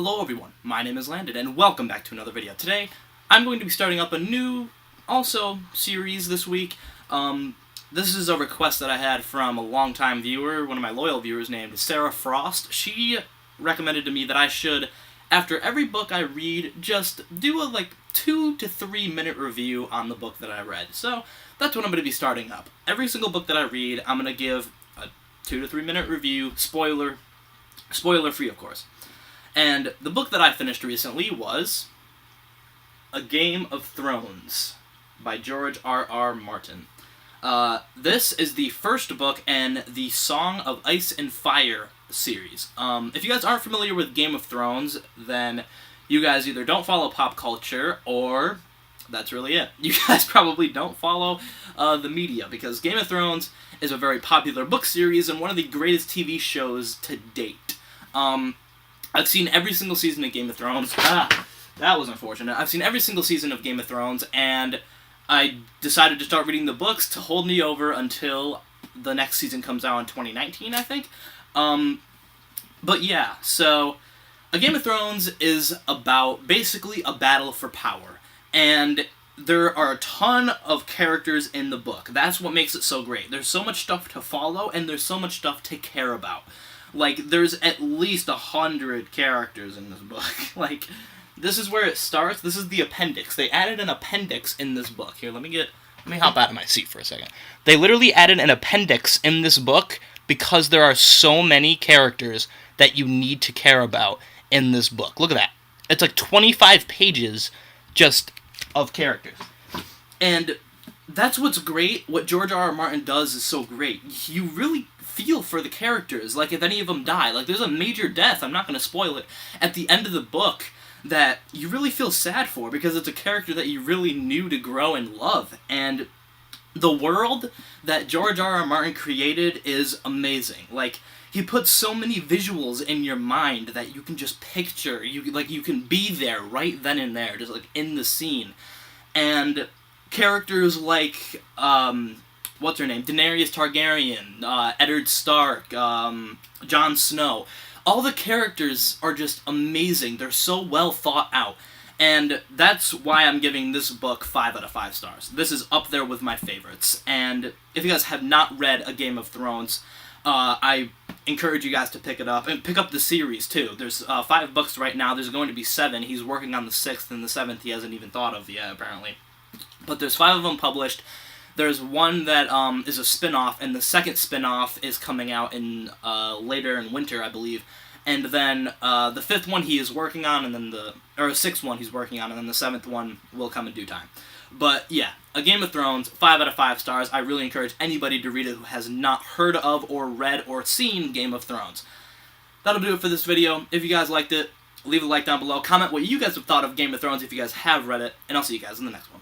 Hello everyone, my name is Landon, and welcome back to another video. Today, I'm going to be starting up a new, series this week. This is a request that I had from a longtime viewer, one of my loyal viewers named Sarah Frost. She recommended to me that I should, after every book I read, just do a 2 to 3 minute review on the book that I read. So, that's what I'm going to be starting up. Every single book that I read, I'm going to give a 2 to 3 minute review, spoiler free of course. And the book that I finished recently was A Game of Thrones by George R.R. Martin. This is the first book in the Song of Ice and Fire series. If you guys aren't familiar with Game of Thrones, then you guys either don't follow pop culture or that's really it. You guys probably don't follow the media, because Game of Thrones is a very popular book series and one of the greatest TV shows to date. I've seen every single season of Game of Thrones. That was unfortunate. I've seen every single season of Game of Thrones, and I decided to start reading the books to hold me over until the next season comes out in 2019, I think. But yeah, so A Game of Thrones is about basically a battle for power, and there are a ton of characters in the book. That's what makes it so great. There's so much stuff to follow, and there's so much stuff to care about. There's at least 100 characters in this book. This is where it starts. This is the appendix. They added an appendix in this book. Here, let me hop out of my seat for a second. They literally added an appendix in this book because there are so many characters that you need to care about in this book. Look at that. It's 25 pages just of characters. And that's what's great. What George R.R. Martin does is so great. You really feel for the characters, if any of them die. There's a major death, I'm not going to spoil it, at the end of the book that you really feel sad for, because it's a character that you really knew to grow and love. And the world that George R.R. Martin created is amazing. He puts so many visuals in your mind that you can just picture, you can be there right then and there, just in the scene. And characters what's her name? Daenerys Targaryen, Eddard Stark, Jon Snow. All the characters are just amazing. They're so well thought out. And that's why I'm giving this book 5 out of 5 stars. This is up there with my favorites. And if you guys have not read A Game of Thrones, I encourage you guys to pick it up. And pick up the series, too. There's 5 books right now. There's going to be 7. He's working on the 6th, and the 7th he hasn't even thought of yet, apparently. But there's 5 of them published. There's one that is a spin-off, and the second spin-off is coming out in later in winter, I believe. And then the 5th one he is working on, and then the 6th one he's working on, and then the 7th one will come in due time. But yeah, A Game of Thrones, 5 out of 5 stars. I really encourage anybody to read it who has not heard of or read or seen Game of Thrones. That'll do it for this video. If you guys liked it, leave a like down below. Comment what you guys have thought of Game of Thrones if you guys have read it, and I'll see you guys in the next one.